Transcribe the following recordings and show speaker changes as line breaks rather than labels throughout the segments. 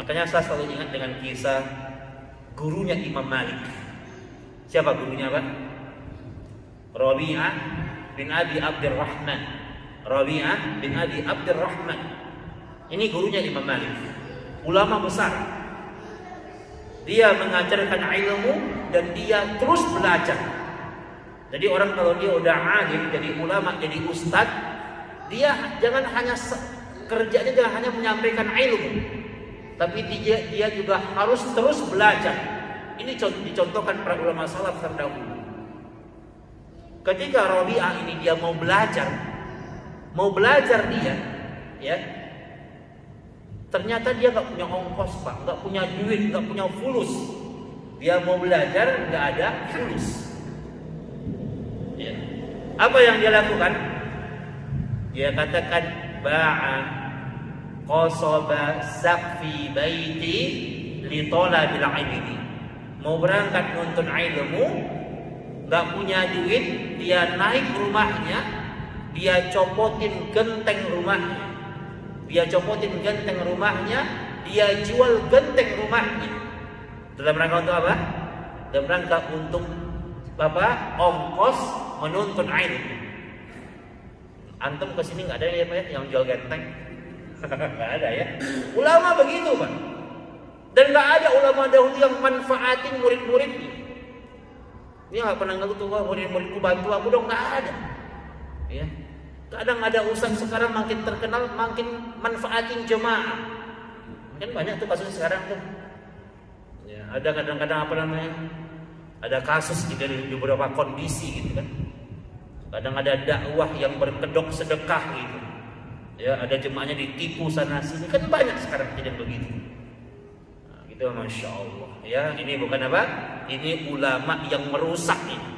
Makanya saya selalu ingat dengan kisah gurunya Imam Malik. Siapa gurunya, Pak? Rabi'ah bin Abi Abdurrahman. Rabi'ah bin Abi Abdurrahman. Ini gurunya Imam Malik. Ulama besar. Dia mengajarkan ilmu dan dia terus belajar. Jadi orang kalau dia udah alim, jadi ulama, jadi ustad, dia jangan hanya kerjanya jangan hanya menyampaikan ilmu, tapi dia juga harus terus belajar. Ini dicontohkan para ulama salaf terdahulu. Ketika Rabi'ah ini dia mau belajar dia, ya, ternyata dia nggak punya ongkos, Pak, nggak punya duit, nggak punya fulus. Dia mau belajar nggak ada fulus. Ya. Apa yang dia lakukan? Dia katakan ba'a qasaba saqfi baiti li talabil ilmi. Mau berangkat nuntut ilmu, nggak punya duit, dia naik rumahnya, dia copotin genteng rumahnya. Dia jual genteng rumahnya. Dalam rangka untuk apa? Dalam rangka untuk ongkos menuntut ilmu. Antum kesini nggak ada ya, Pak, yang jual genteng? Nggak ada ya. Ulama begitu, Pak. Dan nggak ada ulama dahulu yang manfaatin murid-muridnya. Dia nggak pernah ngeluh tuh, murid-muridku bantu aku dong, nggak ada. Ya. Kadang ada ustaz sekarang makin terkenal, makin manfaatin jemaah. Kan banyak tuh kasus sekarang tuh. Ya, ada kadang-kadang ada kasus gitu di beberapa kondisi gitu kan. Kadang ada dakwah yang berkedok sedekah gitu. Ya, ada jemaahnya ditipu sana sini, kan banyak sekarang kejadian begitu. Nah, gitu, masya Allah. Ya, ini bukan apa? Ini ulama yang merusak ini.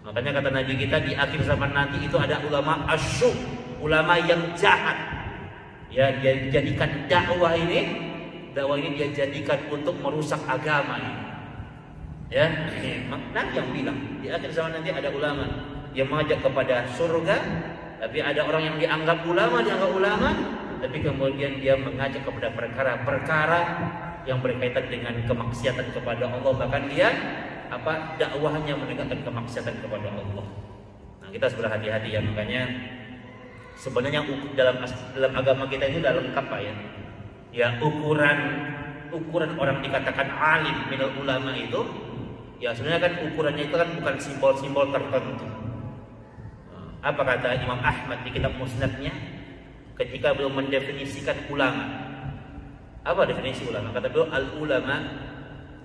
Makanya kata Nabi kita di akhir zaman nanti itu ada ulama asyuk, ulama yang jahat. Ya, dia jadikan dakwah ini dia jadikan untuk merusak agama ini. Ya, ini Nabi yang bilang di akhir zaman nanti ada ulama yang mengajak kepada surga, tapi ada orang yang dianggap ulama, tapi kemudian dia mengajak kepada perkara-perkara yang berkaitan dengan kemaksiatan kepada Allah, bahkan dia dakwahnya menegakkan kemaksiatan kepada Allah. Nah, kita harus berhati-hati ya. Makanya sebenarnya dalam agama kita itu sudah lengkap, Pak, ya. Ya, ukuran orang dikatakan alim minal ulama itu, ya sebenarnya kan ukurannya itu kan bukan simbol-simbol tertentu. Apa kata Imam Ahmad di kitab Musnadnya ketika beliau mendefinisikan ulama? Apa definisi ulama? Kata beliau, al-ulama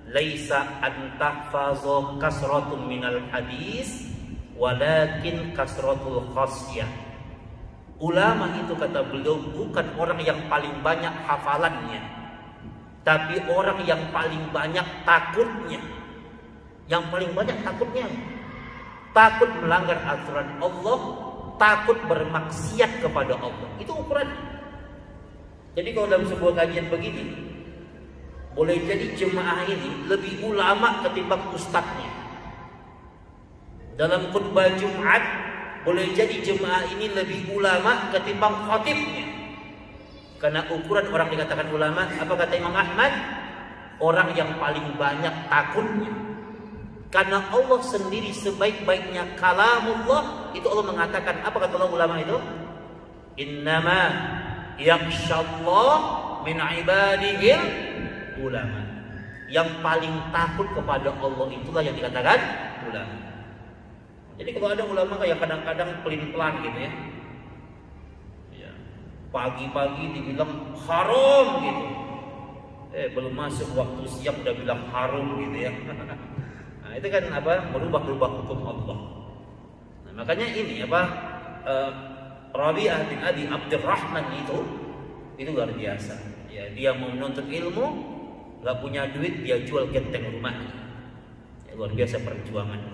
laisa an tahfazu kasratun minal hadis walakin kasratul khasyah. Ulama itu kata beliau bukan orang yang paling banyak hafalannya, tapi orang yang paling banyak takutnya. Yang paling banyak takutnya, takut melanggar aturan Allah, takut bermaksiat kepada Allah. Itu ukuran. Jadi kalau dalam sebuah kajian begini, boleh jadi jemaah ini lebih ulama ketimbang ustadznya. Dalam khutbah Jumat, boleh jadi jemaah ini lebih ulama ketimbang khatibnya. Karena ukuran orang dikatakan ulama, apa kata Imam Ahmad? Orang yang paling banyak takutnya. Karena Allah sendiri sebaik-baiknya kalamullah, itu Allah mengatakan, apa kata Allah ulama itu? Innama yakhshallah min ibadihil ulama. Yang paling takut kepada Allah itulah yang dikatakan ulama. Jadi kalau ada ulama kayak kadang-kadang pelin-pelan gitu ya, pagi-pagi dibilang haram gitu, belum masuk waktu siang udah bilang haram gitu ya. Nah, itu kan merubah hukum Allah. Nah, makanya ini Rabi'ah bin Abi Abdurrahman itu luar biasa. Ya, dia mau menuntut ilmu, nggak punya duit, dia jual genteng rumahnya. Ya, luar biasa perjuangannya.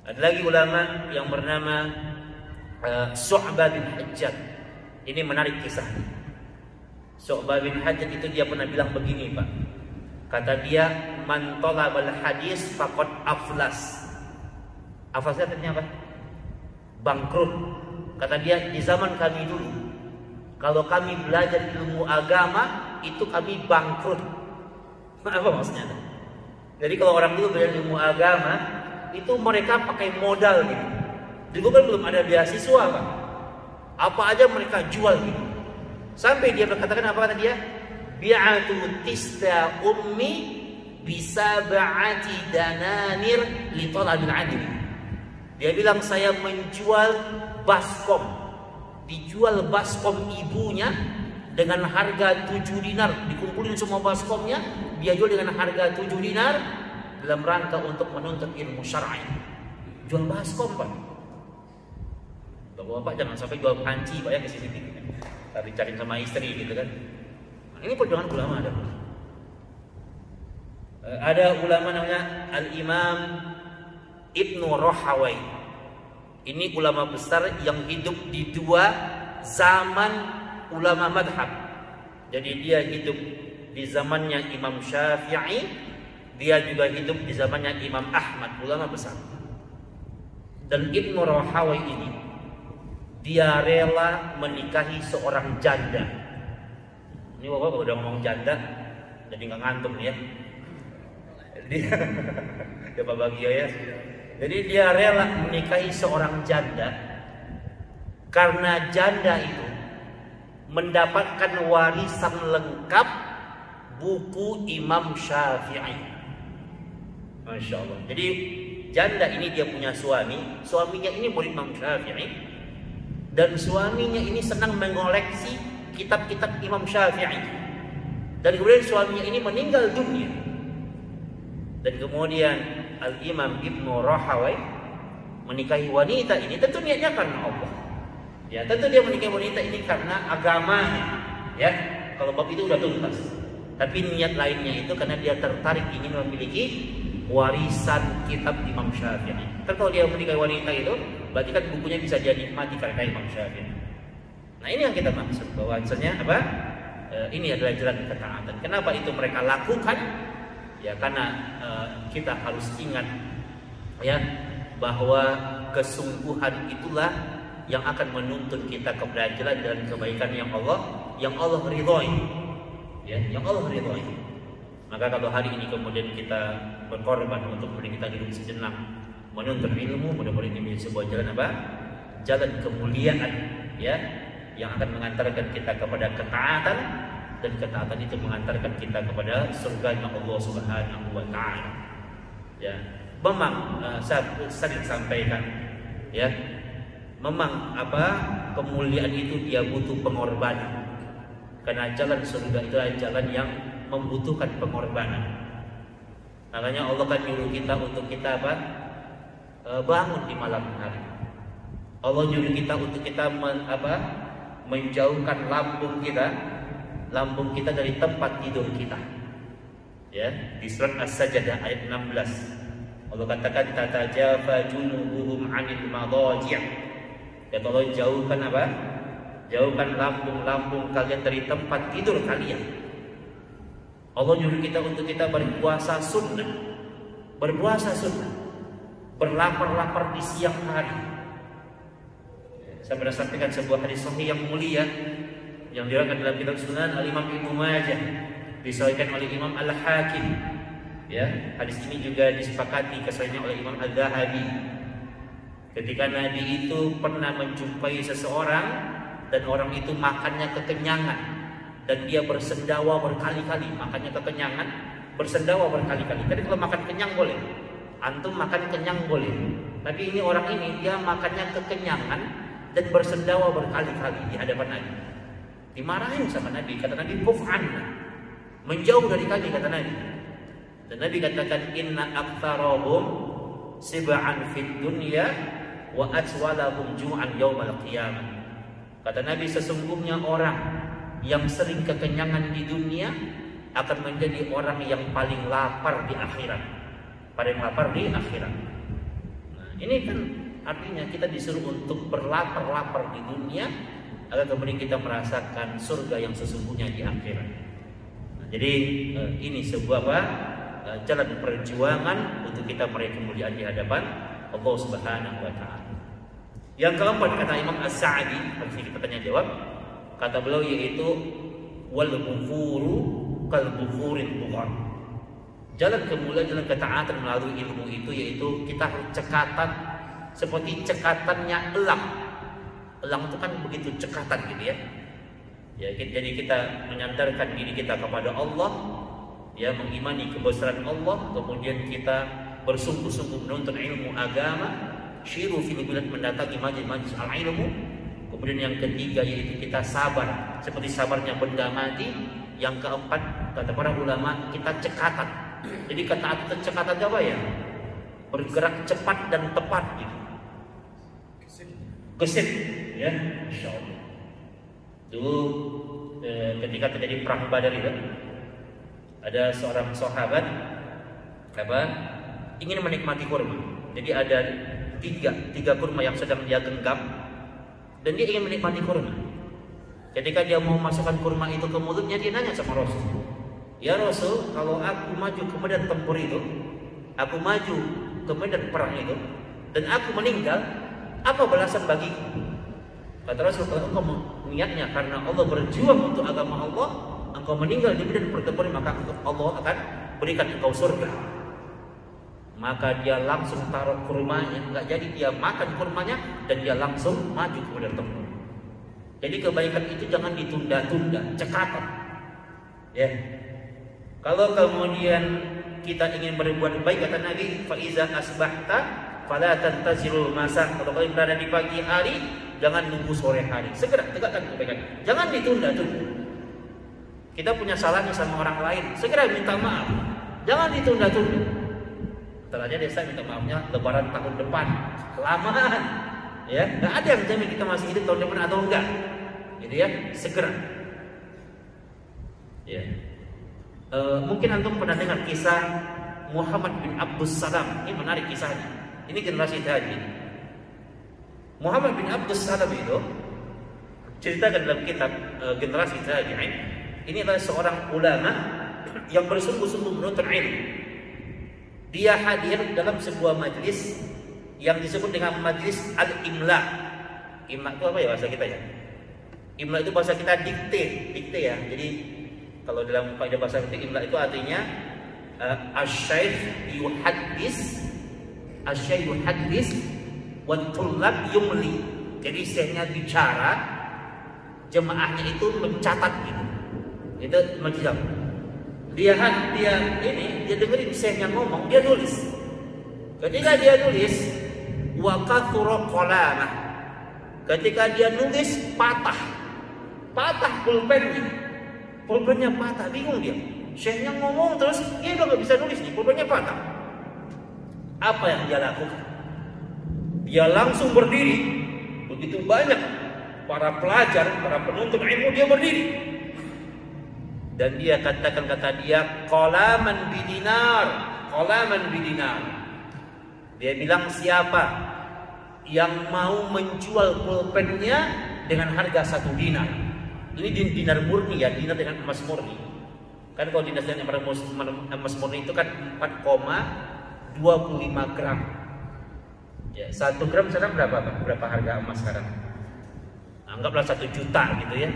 Ada lagi ulama yang bernama Syu'bah bin Hajjaj. Ini menarik kisahnya. Syu'bah bin Hajjaj itu dia pernah bilang begini, Pak. Kata dia, man talabal hadis faqad aflas. Aflasnya artinya apa? Bangkrut. Kata dia, di zaman kami dulu, kalau kami belajar ilmu agama, itu kami bangkrut. Apa maksudnya? Jadi kalau orang dulu belajar ilmu agama itu mereka pakai modal gitu. Dulu kan belum ada beasiswa Pak. Apa aja mereka jual gitu. Sampai dia berkatakan apa kata dia? Bi'atu tista ummi bisab'ati dananir li talabil adil. Dia bilang saya menjual baskom. Dijual baskom ibunya dengan harga 7 dinar. Dikumpulin semua baskomnya, dia jual dengan harga 7 dinar dalam rangka untuk menuntut ilmu syar'i. Jual baskom Pak. Bapak jangan sampai jual panci Pak ya ke sini. Tadi cari sama istri gitu kan. Ini perjuangan ulama ada. Ada ulama namanya Al-Imam Ibnu Rahawai. Ini ulama besar yang hidup di dua zaman ulama madhab. Jadi dia hidup di zamannya Imam Syafi'i, dia juga hidup di zamannya Imam Ahmad, ulama besar. Dan Ibnu Rahawai ini dia rela menikahi seorang janda. Ini bapak kalau udah ngomong janda jadi nggak ngantuk nih ya. Dia ya Pak Bagio ya. Jadi dia rela menikahi seorang janda karena janda itu mendapatkan warisan lengkap buku Imam Syafi'i. Masya Allah. Jadi janda ini dia punya suami, suaminya ini murid Imam Syafi'i. Dan suaminya ini senang mengoleksi kitab-kitab Imam Syafi'i. Dan kemudian suaminya ini meninggal dunia. Dan kemudian Al-Imam Ibnu Rahawai menikahi wanita ini tentu niatnya karena Allah. Ya, tentu dia menikahi wanita ini karena agamanya. Ya, kalau bab itu udah tuntas. Tapi niat lainnya itu karena dia tertarik ingin memiliki warisan kitab Imam Syafi'i. Kan kalau dia menikahi wanita itu berarti kan bukunya bisa dia nikmati karena Imam Syafi'i. Nah ini yang kita maksud bahwasanya apa? Ini adalah jalan ketaatan. Kenapa itu mereka lakukan? Ya karena kita harus ingat ya bahwa kesungguhan itulah yang akan menuntun kita kepada jalan dan kebaikan yang Allah ridhoi. Ya, yang Allah ridhoi. Maka kalau hari ini kemudian kita berkorban untuk kemudian kita hidup sejenak menuntut ilmu, mudah-mudahan ini menjadi sebuah jalan apa? Jalan kemuliaan, ya, yang akan mengantarkan kita kepada ketaatan, dan ketaatan itu mengantarkan kita kepada surga Allah Subhanahu wa taala. Ya, memang saya sering sampaikan, ya, memang apa? Kemuliaan itu dia butuh pengorbanan. Karena jalan surga itu adalah jalan yang membutuhkan pengorbanan. Makanya Allah kan nyuruh kita untuk kita apa? Bangun di malam hari. Allah nyuruh kita untuk kita menjauhkan lambung kita dari tempat tidur kita. Ya, di surat As-Sajdah ayat 16. Allah katakan tatajafa junubuhum 'anil madaji'. Ya, Allah jauhkan apa? Jauhkan lambung-lambung kalian dari tempat tidur kalian. Allah nyuruh kita untuk kita berpuasa sunnah. Berpuasa sunnah. Berlapar-lapar di siang hari. Saya pernah sampaikan sebuah hadis sahih yang mulia yang diriwayatkan dalam kitab Sunan Al-Imam Ibnu Majah, disahihkan oleh Imam Al-Hakim. Ya, hadis ini juga disepakati kesahihannya oleh Imam Al-Zahabi. Ketika Nabi itu pernah menjumpai seseorang dan orang itu makannya kekenyangan dan dia bersendawa berkali-kali, makannya kekenyangan, bersendawa berkali-kali. Jadi kalau makan kenyang boleh, antum makan kenyang boleh. Tapi ini orang ini dia makannya kekenyangan dan bersendawa berkali-kali di hadapan Nabi. Dimarahin sama Nabi, kata Nabi kuf'an, menjauh dari kami, kata Nabi. Dan Nabi katakan inna aktsarahum sib'an fid dunya wa atwalahum ju'an yaumal qiyamah. Kata Nabi sesungguhnya orang yang sering kekenyangan di dunia akan menjadi orang yang paling lapar di akhirat. Paling lapar di akhirat. Nah, ini kan artinya kita disuruh untuk berlapar-lapar di dunia agar kemudian kita merasakan surga yang sesungguhnya di akhirat. Nah, jadi ini sebuah jalan perjuangan untuk kita meraih kemuliaan di hadapan Allah Subhanahu wa taala. Yang keempat kata Imam As-Sa'di, harus kita tanya jawab, kata beliau yaitu wal bukhuru kal bukhuril bukhar. Jalan kemuliaan, jalan ketaatan melalui ilmu itu yaitu kita harus cekatan seperti cekatannya elang. Elang itu kan begitu cekatan gitu ya. Ya, jadi kita menyandarkan diri kita kepada Allah, ya, mengimani kebesaran Allah, kemudian kita bersungguh-sungguh menuntut ilmu agama, syiru fil bilad, mendatangi majlis-majlis al-ilmu. Kemudian yang ketiga yaitu kita sabar, seperti sabarnya benda mati. Yang keempat, kata para ulama, kita cekatan. Jadi kata cekatan apa ya? Bergerak cepat dan tepat gitu. Gesit, ya, insyaallah. Dulu ketika terjadi perang Badar itu, ada seorang sahabat ingin menikmati kurma. Jadi ada tiga kurma yang sedang dia genggam, dan dia ingin menikmati kurma. Ketika dia mau masukkan kurma itu ke mulutnya, dia nanya sama Rasul, "Ya Rasul, kalau aku maju ke medan tempur itu, aku maju ke medan perang itu, dan aku meninggal, apa balasan bagiku?" Kata Rasul, "Kalau engkau niatnya karena Allah berjuang untuk agama Allah, engkau meninggal di medan pertempuran, maka Allah akan berikan engkau surga." Maka dia langsung taruh kurmanya, enggak jadi dia makan kurmanya, dan dia langsung maju ke medan tempur. Jadi kebaikan itu jangan ditunda-tunda, cekatan. Ya. Kalau kemudian kita ingin berbuat baik, kata Nabi, fa iza asbahta fala tantazirul masa. Kalau kalian berada di pagi hari, jangan nunggu sore hari. Segera tegakkan kebaikan. Jangan ditunda-tunda. Kita punya salahnya sama orang lain, segera minta maaf. Jangan ditunda-tunda. Setelahnya desa minta maafnya lebaran tahun depan. Kelamaan. Ya, nggak ada yang jamin kita masih hidup tahun depan atau enggak. Gitu ya, segera. Ya. Mungkin antum pernah dengar kisah Muhammad bin Abdus Salam. Ini menarik kisahnya. Ini generasi tabi'in. Muhammad bin Abdus Salam itu ceritakan dalam kitab generasi tabi'in. Ini adalah seorang ulama yang bersungguh-sungguh menuntut ilmu. Dia hadir dalam sebuah majlis yang disebut dengan majlis al-imla. Imla itu apa ya bahasa kita ya? Imla itu bahasa kita dikte ya. Jadi kalau dalam kaidah bahasa kita imla itu artinya asy-syaikh yuhaddis wa tullab yumli. Jadi syekhnya bicara, jemaahnya itu mencatat gitu. Itu majlis. Dia dengerin syekhnya ngomong, dia nulis. Ketika dia nulis, wa kathura qalamah. Ketika dia nulis patah pulpennya patah, bingung dia. Syekhnya ngomong terus, dia udah nggak bisa nulis nih, pulpennya patah. Apa yang dia lakukan? Dia langsung berdiri. Begitu banyak para pelajar, para penuntut ilmu, dia berdiri. Dan dia katakan, kata dia, qalaman bidinar. Dia bilang, siapa yang mau menjual pulpennya dengan harga 1 dinar. Ini dinar murni ya, dinar dengan emas murni. Kan kalau dinar dengan emas murni itu kan 4,25 gram. Ya, 1 gram sekarang berapa harga emas sekarang? Anggaplah 1 juta gitu ya.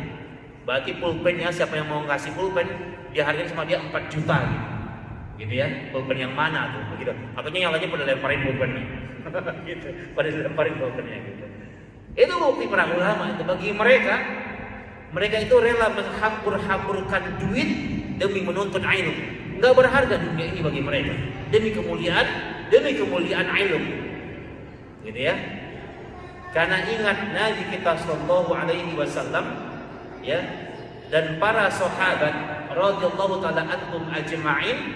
Berarti pulpennya, siapa yang mau ngasih pulpen, dia harganya sama dia 4 juta gitu ya. Pulpen yang mana tuh begitu. Akhirnya yang lainnya pada lemparin pulpennya. Gitu. Pada lemparin pulpennya gitu. Itu bukti para ulama itu, bagi mereka itu rela menghambur-hamburkan duit demi menuntut ilmu. Enggak berharga dunia ini bagi mereka. Demi kemuliaan ilmu. Gitu ya. Karena ingat Nabi kita sallallahu alaihi wasallam ya, dan para sahabat radhiyallahu taala anhum ajma'in,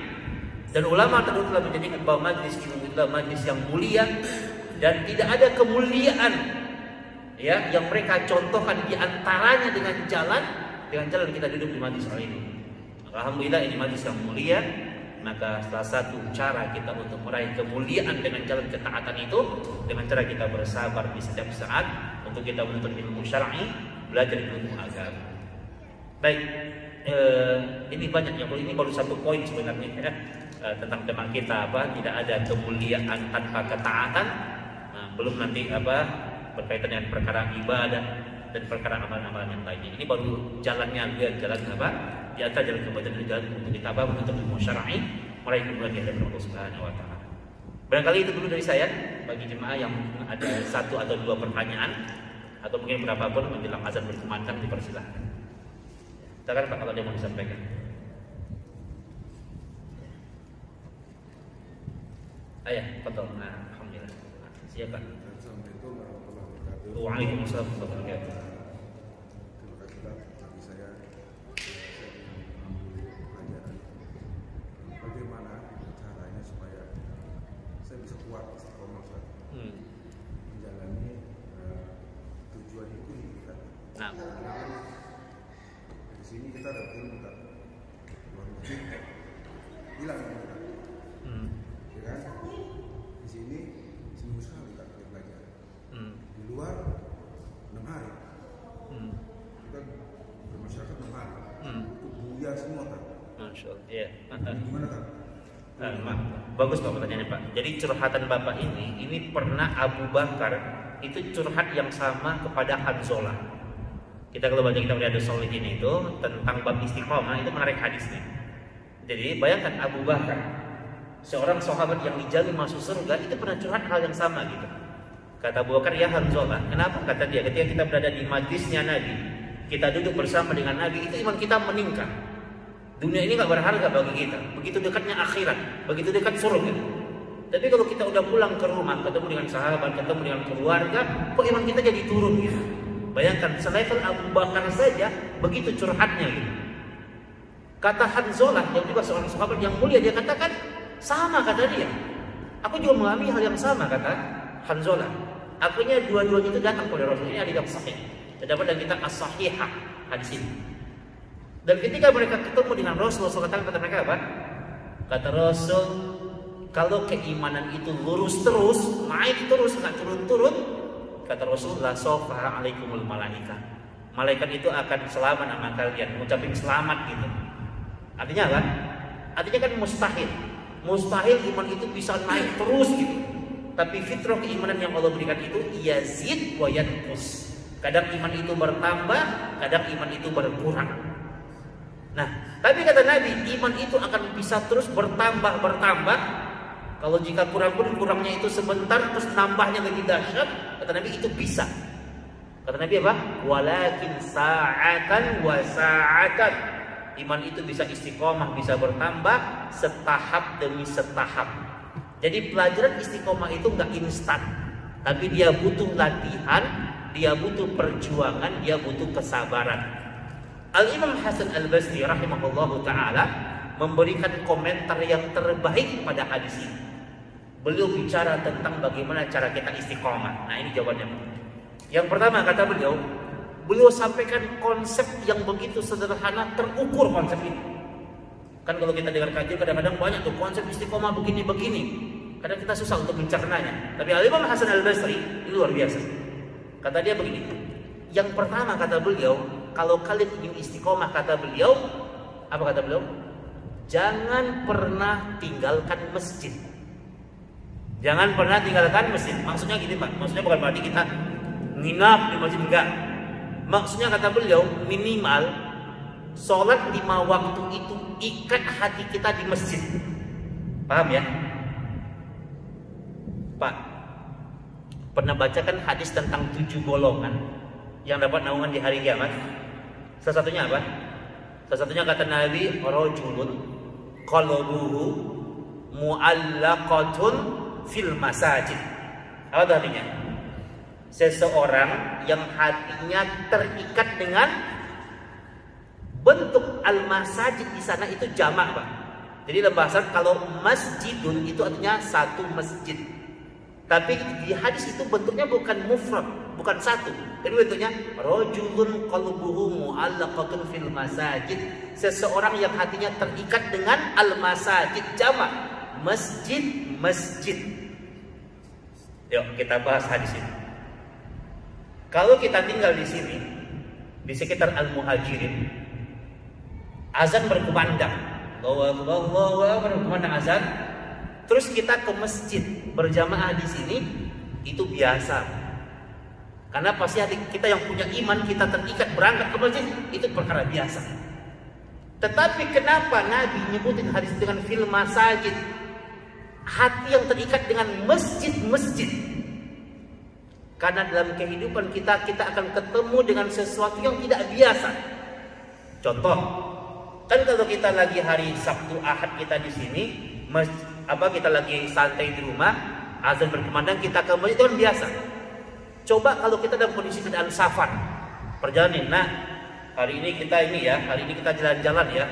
dan ulama telah menjadikan bahwa majlis ilmu adalah majlis yang mulia, dan tidak ada kemuliaan ya yang mereka contohkan di antaranya dengan jalan kita duduk di majlis ini. Alhamdulillah ini majlis yang mulia. Maka salah satu cara kita untuk meraih kemuliaan dengan jalan ketaatan itu dengan cara kita bersabar di setiap saat untuk kita menuntut ilmu syar'i, belajar ilmu agama. Baik, ini banyak yang ini baru satu poin sebenarnya ya, tentang tema kita tidak ada kemuliaan tanpa ketaatan. Belum nanti berkaitan dengan perkara ibadah dan perkara amalan-amalan yang lainnya. Ini baru jalannya, lihat jalan apa? Di antara jalan kebaikan dan jalan untuk ditambah menuntut ilmu syar'i, meraih kemuliaan di hadapan Allah Subhanahu wa taala. Barangkali itu dulu dari saya. Bagi jemaah yang ada 1 atau 2 pertanyaan atau mungkin berapapun menjelang azan berkumandang, dipersilahkan. Silakan Pak kalau ada yang mau disampaikan. Ayah, betul. Nah, alhamdulillah. Siapa?
Assalamualaikum warahmatullahi wabarakatuh.
Waalaikumsalam warahmatullahi wabarakatuh.
Terima kasih Pak. Bagi saya pelajaran bagaimana caranya supaya saya bisa kuat istiqomah menjalani tujuan itu kita.
Nah,
di sini kita ada ilmu kan, luar negeri hilang kita, ya kan? Di sini seminggu sekali kita belajar. Di luar 6 hari. Kita bermasyarakat 6 hari. Itu buyar semua kan.
Masya Allah. Iya.
Gimana kan?
Bagus Pak pertanyaannya Pak. Jadi curhatan Bapak ini pernah Abu Bakar itu curhat yang sama kepada Hanzalah. Kita kalau baca kitab Riyadhus Shalihin itu tentang bab istiqomah itu menarik hadisnya. Jadi bayangkan Abu Bakar, seorang sahabat yang dijamin masuk surga, itu pernah curhat hal yang sama gitu. Kata Abu Bakar, ya Hanzalah, kenapa? Kata dia, ketika kita berada di majlisnya Nabi, kita duduk bersama dengan Nabi, itu iman kita meningkat. Dunia ini gak berharga bagi kita. Begitu dekatnya akhirat, begitu dekat surga. Tapi kalau kita udah pulang ke rumah, ketemu dengan sahabat, ketemu dengan keluarga, kok iman kita jadi turun gitu. Bayangkan, selevel Abu Bakar saja begitu curhatnya gitu. Kata Hanzalah yang juga seorang sahabat yang mulia, dia katakan sama, kata dia. Aku juga mengalami hal yang sama, kata Hanzalah. Akhirnya dua-duanya itu datang kepada Rasul. Ini hadis yang sahih. Terdapat dalam kitab As-Sahihah hadis ini. Dan ketika mereka ketemu dengan Rasul, kata mereka apa? Kata Rasul, kalau keimanan itu lurus terus, naik terus, nggak turun-turun, kata Rasul, la sofa alaikumul malaika. Malaikat itu akan selamat sama kalian, mengucapin selamat gitu. Artinya apa? Artinya kan mustahil. Mustahil iman itu bisa naik terus gitu. Tapi fitrah keimanan yang Allah berikan itu yazid wa yanqus. Kadang iman itu bertambah, kadang iman itu berkurang. Nah, tapi kata Nabi, iman itu akan bisa terus bertambah. Kalau jika kurang pun kurangnya itu sebentar, terus nambahnya lebih dahsyat, kata Nabi itu bisa. Kata Nabi apa? Walakin sa'atan wa sa'atan. Iman itu bisa istiqomah, bisa bertambah setahap demi setahap. Jadi pelajaran istiqomah itu nggak instan, tapi dia butuh latihan, dia butuh perjuangan, dia butuh kesabaran. Al-Imam Hasan Al-Basri rahimahullahu ta'ala memberikan komentar yang terbaik pada hadis ini. Beliau bicara tentang bagaimana cara kita istiqomah. Nah, ini jawabannya. Yang pertama kata beliau sampaikan konsep yang begitu sederhana, terukur konsep ini. Kan kalau kita dengar kajian kadang-kadang banyak tuh konsep istiqomah begini-begini. Kadang kita susah untuk mencernanya. Tapi Al-Imam Hasan Al-Basri luar biasa. Kata dia begini. Yang pertama kata beliau, kalau kalian ingin istiqomah, kata beliau, apa kata beliau? Jangan pernah tinggalkan masjid. Jangan pernah tinggalkan masjid. Maksudnya gini Pak, maksudnya bukan berarti kita nginap di masjid, enggak. Maksudnya kata beliau, minimal sholat 5 waktu itu ikat hati kita di masjid. Paham ya? Pak, pernah bacakan hadis tentang 7 golongan yang dapat naungan di hari kiamat? Salah satunya apa? Salah satunya kata Nabi, rajulun qalbuhu mu'allaqatun fil masajid. Apa artinya? Seseorang yang hatinya terikat dengan bentuk al-masajid di sana itu jamak, Pak. Jadi dalam bahasa kalau masjidun itu artinya satu masjid. Tapi di hadis itu bentuknya bukan mufrad, bukan satu. Jadi bentuknya rajulun qalbuhu mu'allaqatun fil masajid. Seseorang yang hatinya terikat dengan al-masajid, jamak. Masjid. Yuk kita bahas hadis ini. Kalau kita tinggal di sini, di sekitar Al-Muhajirin, azan berkumandang, Allahu Akbar, berkumandang azan. Terus kita ke masjid berjamaah di sini, itu biasa. Karena pasti hati kita yang punya iman, kita terikat berangkat ke masjid, itu perkara biasa. Tetapi kenapa Nabi nyebutin hadis dengan fil masajid? Hati yang terikat dengan masjid-masjid. Karena dalam kehidupan kita akan ketemu dengan sesuatu yang tidak biasa. Contoh, kan kalau kita lagi hari Sabtu Ahad kita di sini, kita lagi santai di rumah, azan berkumandang, kita ke masjid itu kan biasa. Coba kalau kita dalam kondisi keadaan safar, perjalanan, nah hari ini kita jalan-jalan ya,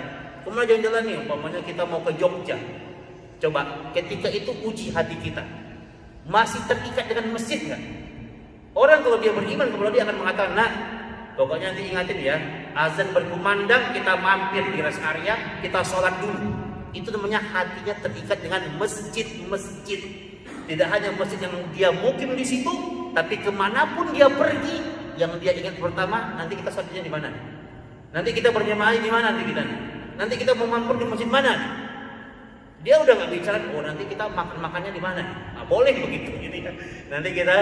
kemana jalan-jalan nih, umpamanya kita mau ke Jogja. Coba ketika itu uji hati kita, masih terikat dengan masjid nggak? Orang kalau dia beriman, kalau dia akan mengatakan, nah pokoknya nanti ingatin ya, azan berkumandang kita mampir di rest area, kita sholat dulu. Itu namanya hatinya terikat dengan masjid-masjid. Tidak hanya masjid yang dia mukim di situ, tapi kemanapun dia pergi, yang dia ingat pertama, nanti kita sholatnya di mana? Nanti kita berjamaah di mana nanti kita? Nanti kita mau mampir di masjid mana? Dia udah nggak bicara, oh nanti kita makannya di mana? Nah, boleh begitu, gitu ya. Nanti kita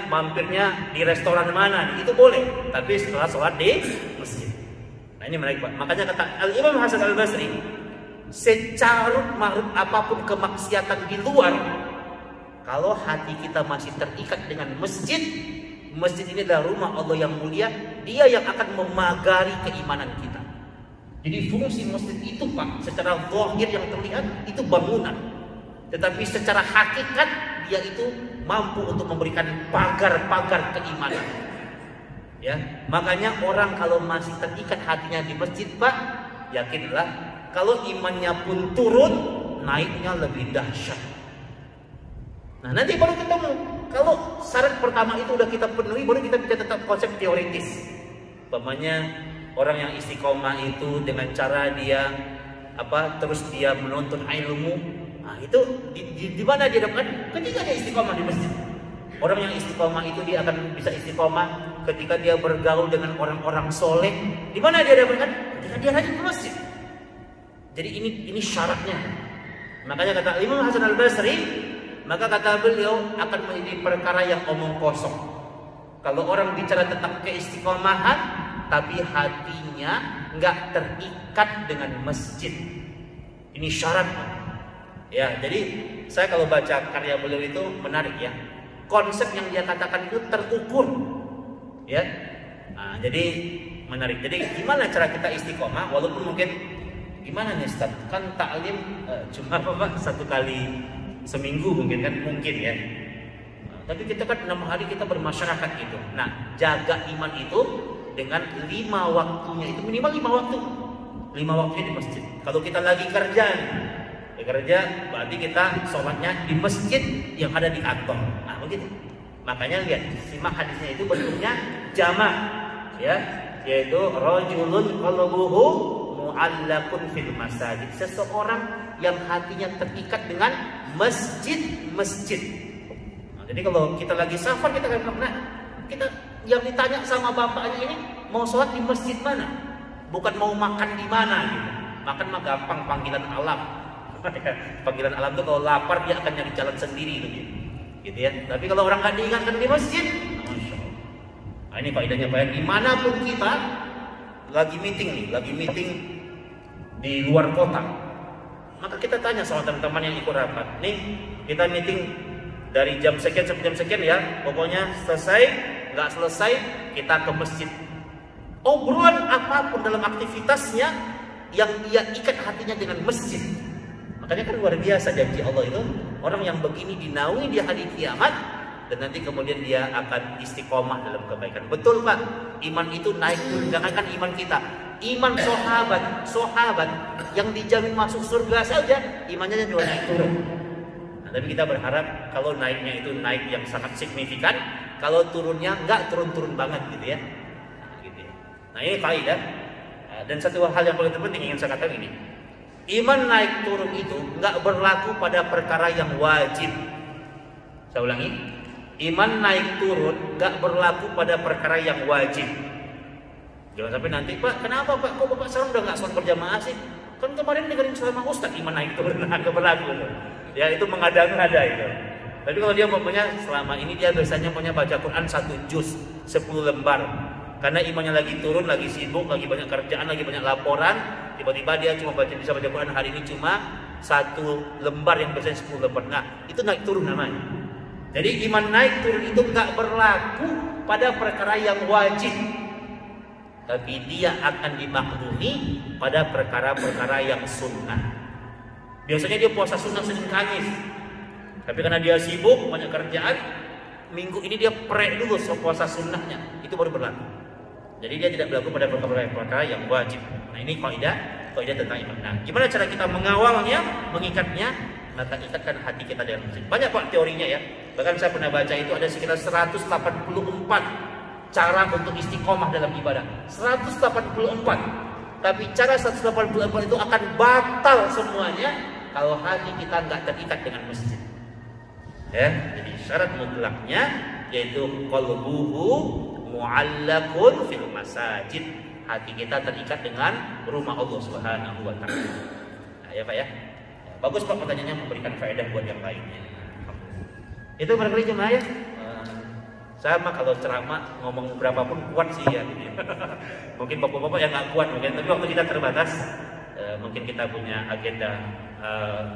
mampirnya di restoran mana? Itu boleh. Tapi setelah sholat di masjid. Nah ini menarik Pak. Makanya kata Al-Imam Hasan Al-Basri, secarut marut apapun kemaksiatan di luar, kalau hati kita masih terikat dengan masjid, masjid ini adalah rumah Allah yang mulia, dia yang akan memagari keimanan kita. Jadi fungsi masjid itu Pak, secara zahir yang terlihat itu bangunan, tetapi secara hakikat dia itu mampu untuk memberikan pagar-pagar keimanan. Ya, makanya orang kalau masih terikat hatinya di masjid Pak, yakinlah kalau imannya pun turun, naiknya lebih dahsyat. Nah nanti baru ketemu. Kalau syarat pertama itu udah kita penuhi, baru kita bisa tetap konsep teoritis. Umpamanya orang yang istiqomah itu dengan cara dia terus dia menuntut ilmu. Nah itu di mana dia dapatkan? Ketika dia istiqomah di masjid. Orang yang istiqomah itu dia akan bisa istiqomah ketika dia bergaul dengan orang-orang soleh. Di mana dia dapatkan? Ketika dia rajin ke masjid. Jadi ini syaratnya. Makanya kata Imam Hasan Al-Basri, maka kata beliau akan menjadi perkara yang omong kosong. Kalau orang bicara tentang keistiqomahan, tapi hatinya nggak terikat dengan masjid. Ini syarat. Ya, jadi saya kalau baca karya beliau itu menarik ya. Konsep yang dia katakan itu terukur. Ya. Nah, jadi menarik. Jadi gimana cara kita istiqomah? Walaupun mungkin gimana nih Ustaz? Kan taklim cuma satu kali seminggu mungkin ya. Nah, tapi kita kan 6 hari kita bermasyarakat gitu. Nah, jaga iman itu dengan 5 waktunya itu minimal 5 waktu. 5 waktunya di masjid. Kalau kita lagi kerja berarti kita sholatnya di masjid yang ada di kantor. Nah begitu. Makanya lihat, simak hadisnya itu bentuknya jamak, ya, yaitu rajulun qalbuhu mu'allaqun fil masajid. Seseorang yang hatinya terikat dengan masjid-masjid. Nah, jadi kalau kita lagi safar kita akan kita yang ditanya sama bapaknya ini mau sholat di masjid mana, bukan mau makan di mana gitu. Makan mah gampang, panggilan alam. Panggilan alam tuh kalau lapar dia akan nyari jalan sendiri gitu ya. Tapi kalau orang nggak diingatkan di masjid, masya Allah. Nah, ini faedahnya Pak. Dimanapun kita lagi meeting di luar kota, maka kita tanya sama teman-teman yang ikut rapat. Nih kita meeting dari jam sekian sampai jam sekian ya. Pokoknya selesai, nggak selesai kita ke masjid. Obrolan apapun dalam aktivitasnya yang dia ikat hatinya dengan masjid. Makanya kan luar biasa janji Allah itu, orang yang begini dinaungi di hari kiamat dan nanti kemudian dia akan istiqomah dalam kebaikan. Betul Pak, iman itu naik turun. Jangankan iman kita, iman sahabat yang dijamin masuk surga saja imannya juga naik turun. Nah, tapi kita berharap kalau naiknya itu naik yang sangat signifikan, kalau turunnya nggak turun-turun banget gitu ya. Nah ini faedah. Dan satu hal yang paling terpenting ingin saya katakan ini, iman naik turun itu nggak berlaku pada perkara yang wajib. Saya ulangi, iman naik turun nggak berlaku pada perkara yang wajib. Jangan sampai nanti Pak, kenapa Pak? Kok Bapak sekarang udah nggak sholat berjamaah sih? Kan kemarin dengerin sama Ustaz iman naik turun nggak berlaku. Ya itu mengada-ngada itu. Tapi kalau dia punya selama ini dia biasanya punya baca Quran 1 juz 10 lembar. Karena imannya lagi turun, lagi sibuk, lagi banyak kerjaan, lagi banyak laporan, tiba-tiba dia cuma bisa baca Quran hari ini cuma 1 lembar yang biasanya 10 lembar. Nah, itu naik turun namanya. Jadi iman naik turun itu nggak berlaku pada perkara yang wajib, tapi dia akan dimaklumi pada perkara-perkara yang sunnah. Biasanya dia puasa sunnah Senin Kamis, tapi karena dia sibuk banyak kerjaan, minggu ini dia prek dulu puasa sunnahnya, itu baru berlaku. Jadi dia tidak berlaku pada perkara-perkara yang wajib. Nah, ini kaidah tentang iman. Nah, gimana cara kita mengawalnya, mengikatnya? Maka ikatkan hati kita dengan masjid. Banyak Pak teorinya ya. Bahkan saya pernah baca itu ada sekitar 184 cara untuk istiqomah dalam ibadah. 184. Tapi cara 184 itu akan batal semuanya kalau hati kita nggak terikat dengan masjid. Ya, jadi syarat mutlaknya yaitu qalbuhu mu'allaqun fil masajid. Hati kita terikat dengan rumah Allah Subhanahu wa taala. Nah, ya Pak ya. Bagus Pak pertanyaannya, memberikan faedah buat yang lainnya. Itu barangkali jemaah ya. Sama kalau ceramah ngomong berapapun kuat sih ya. Mungkin bapak-bapak yang nggak kuat mungkin, tapi waktu kita terbatas. Mungkin kita punya agenda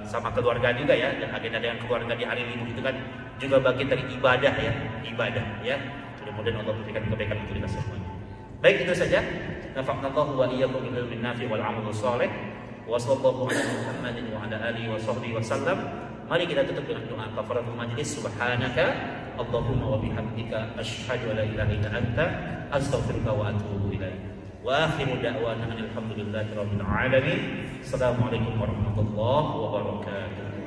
sama keluarga juga ya, dan agenda dengan keluarga di hari libur itu kan juga bagian dari ibadah ya. Mudah-mudahan Allah memberikan kebaikan untuk kita semuanya. Baik, itu saja. Nafa'nallahu wa iyyakum bil ilmi nafi wal 'amal shalih. Wa sallallahu ala Muhammadin wa ala alihi wa sahbihi wasallam. Mari kita tutup dengan doa kafaratul majlis. Subhanaka Allahumma wa bihamdika asyhadu an la ilaha illa anta astaghfiruka wa atubu ilaik. Wa akhiru da'wana alhamdulillahi rabbil alamin. Assalamualaikum warahmatullahi wabarakatuh.